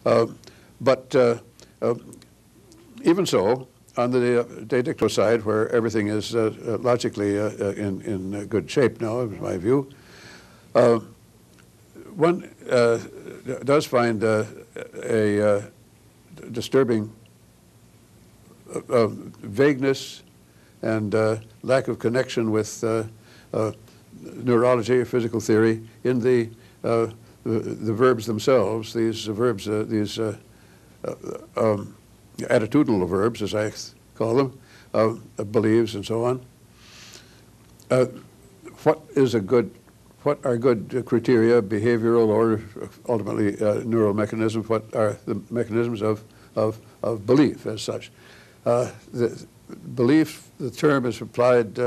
But even so, on the de dicto side, where everything is logically in good shape now, in my view, one does find a disturbing vagueness and lack of connection with neurology or physical theory in the verbs themselves. These verbs, these attitudinal verbs, as I call them, believes and so on. What are good criteria, behavioral or ultimately neural mechanisms? What are the mechanisms of belief as such? The belief, the term is applied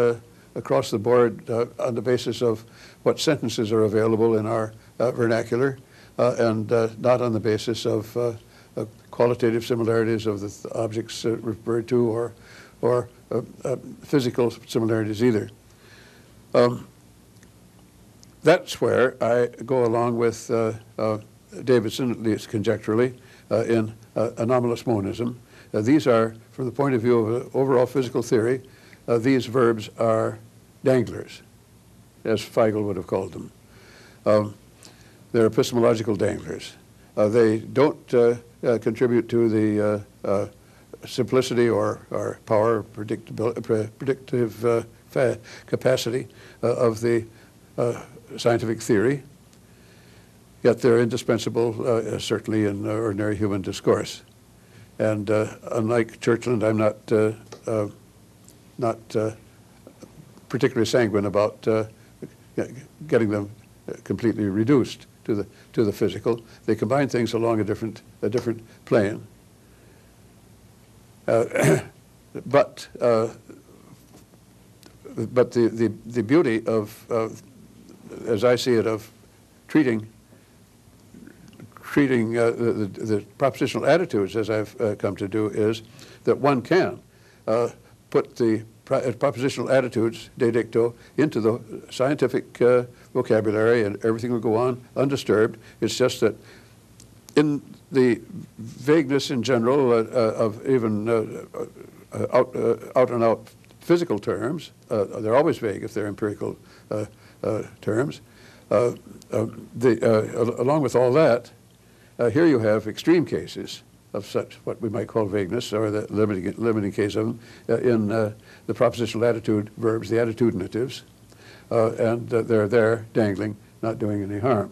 across the board on the basis of what sentences are available in our vernacular, and not on the basis of qualitative similarities of the objects referred to, or physical similarities either. That's where I go along with Davidson, at least conjecturally, in anomalous monism. These are, from the point of view of overall physical theory, these verbs are danglers, as Feigl would have called them. They're epistemological danglers. They don't contribute to the simplicity or power, predictive capacity of the scientific theory, yet they're indispensable, certainly in ordinary human discourse. And unlike Churchland, I'm not particularly sanguine about getting them completely reduced to the physical. They combine things along a different plane. But the beauty of, as I see it, of treating the propositional attitudes, as I've come to do, is that one can put the propositional attitudes, de dicto, into the scientific vocabulary, and everything will go on undisturbed. It's just that in the vagueness in general of even out-and-out physical terms, they're always vague if they're empirical terms, along with all that, here you have extreme cases of such what we might call vagueness, or the limiting case of them, in the propositional attitude verbs, the attitudinatives, and they're there dangling, not doing any harm.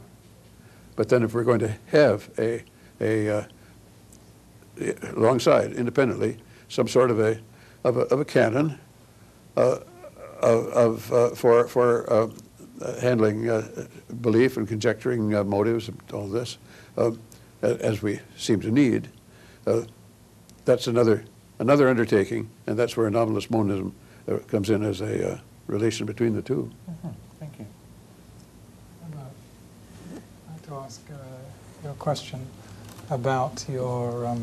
But then if we're going to have alongside, independently, some sort of a canon for handling belief and conjecturing motives and all this, as we seem to need, that's another undertaking, and that's where anomalous monism comes in as a relation between the two. Mm-hmm. Thank you. I'd like to ask your question about your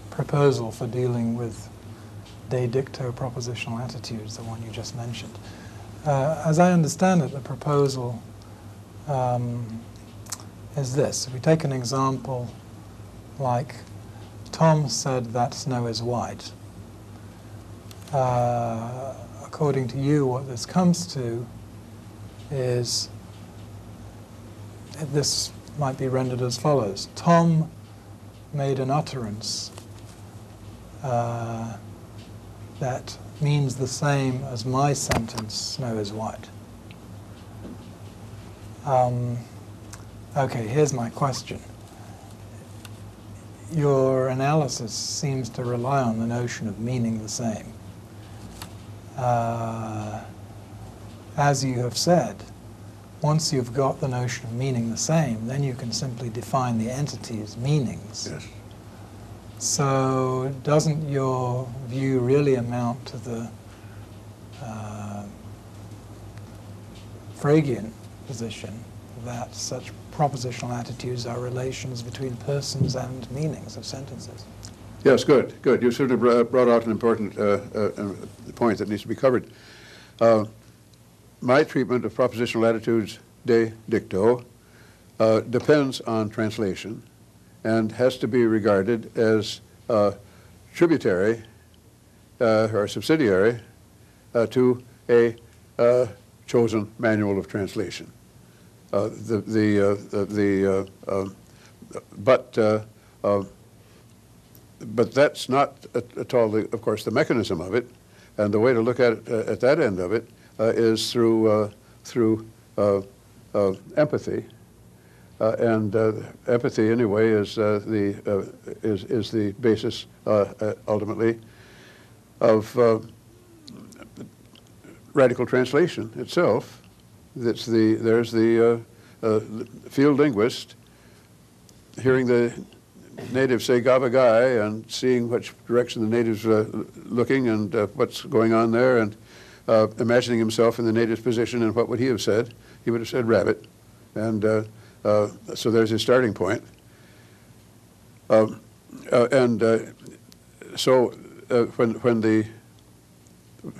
proposal for dealing with de dicto propositional attitudes, the one you just mentioned. As I understand it, the proposal is this. If we take an example like Tom said that snow is white. According to you, what this comes to is, this might be rendered as follows. Tom made an utterance that means the same as my sentence, snow is white. Okay, here's my question. Your analysis seems to rely on the notion of meaning the same. As you have said, once you've got the notion of meaning the same, then you can simply define the entity's meanings. Yes. So doesn't your view really amount to the Fregean position that such propositional attitudes are relations between persons and meanings of sentences? Yes, good. You certainly brought out an important point that needs to be covered. My treatment of propositional attitudes de dicto depends on translation, and has to be regarded as tributary or subsidiary to a chosen manual of translation. But that's not at all, of course, the mechanism of it, and the way to look at it at that end of it is through empathy, and empathy anyway is the basis ultimately of radical translation itself. There's the field linguist hearing the natives say "gavagai" and seeing which direction the natives are looking and what's going on there, and imagining himself in the native's position, and what would he have said? He would have said rabbit, and so there's his starting point. So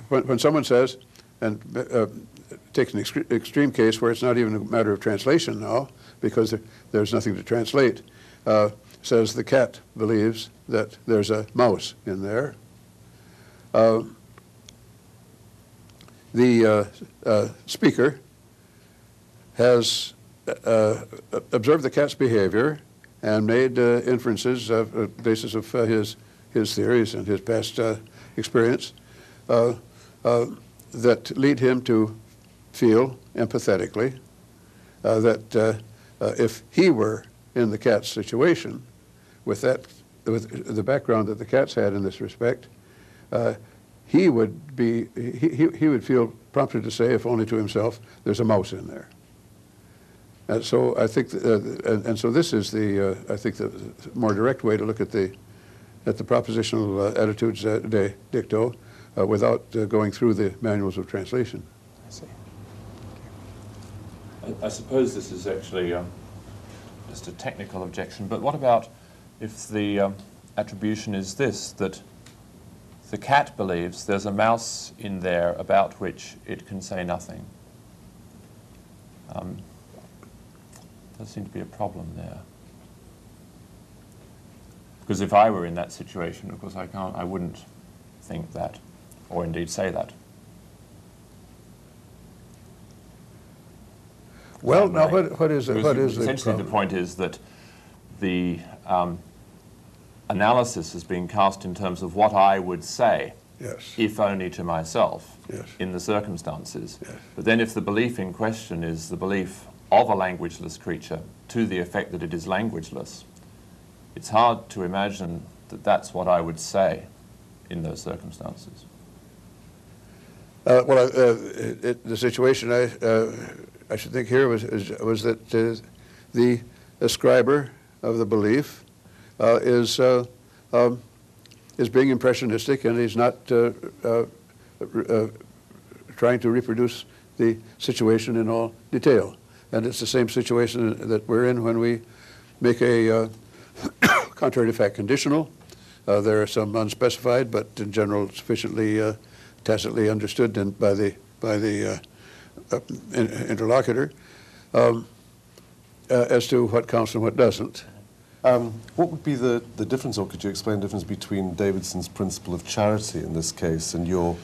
when someone says, and takes an extreme case where it's not even a matter of translation now, because there's nothing to translate, says the cat believes that there's a mouse in there. The speaker has observed the cat's behavior and made inferences of the basis of his theories and his past experience that lead him to feel empathetically that if he were in the cat's situation, with the background that the cat's had in this respect, he would feel prompted to say, if only to himself, "There's a mouse in there." And so I think, and so this is I think the more direct way to look at the propositional attitudes de dicto without going through the manuals of translation. I see. I suppose this is actually just a technical objection, but what about if the attribution is this, that the cat believes there's a mouse in there about which it can say nothing? There seems to be a problem there. Because if I were in that situation, of course I wouldn't think that, or indeed say that. Well, now what is the essentially problem? The point is that the analysis is being cast in terms of what I would say, yes, if only to myself, yes, in the circumstances. Yes. But then if the belief in question is the belief of a languageless creature to the effect that it is languageless, it's hard to imagine that that's what I would say in those circumstances. The situation I should think here was that the ascriber of the belief is being impressionistic, and he's not trying to reproduce the situation in all detail. And it's the same situation that we're in when we make a contrary to fact conditional. There are some unspecified, but in general sufficiently tacitly understood by the interlocutor as to what counts and what doesn't. What would be the difference, or could you explain the difference between Davidson's principle of charity in this case and your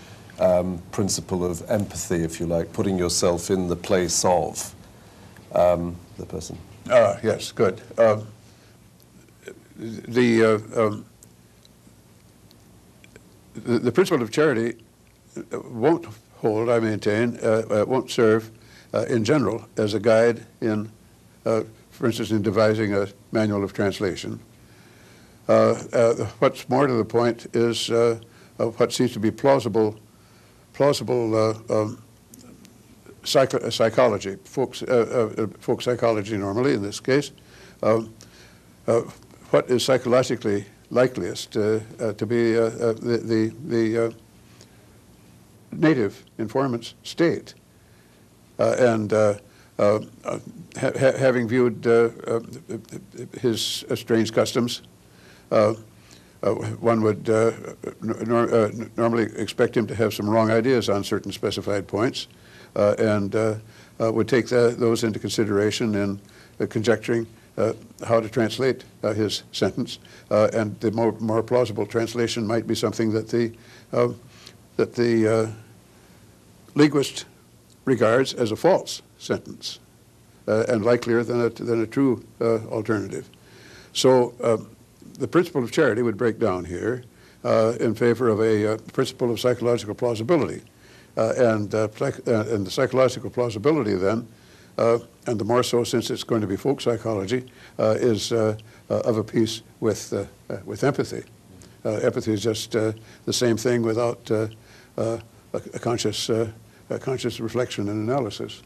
principle of empathy, if you like, putting yourself in the place of the person? Yes, good. The principle of charity won't hold, I maintain, won't serve in general as a guide in, for instance, in devising a manual of translation. What's more to the point is what seems to be plausible psychology, folk psychology normally in this case. What is psychologically likeliest to be the native informant's state, and having viewed his strange customs, one would normally expect him to have some wrong ideas on certain specified points, and would take those into consideration in conjecturing how to translate his sentence, and the more plausible translation might be something that the linguist regards as a false sentence, and likelier than a true alternative. So the principle of charity would break down here in favor of a principle of psychological plausibility. And the psychological plausibility then, and the more so since it's going to be folk psychology, is of a piece with empathy. Empathy is just the same thing without a conscious reflection and analysis.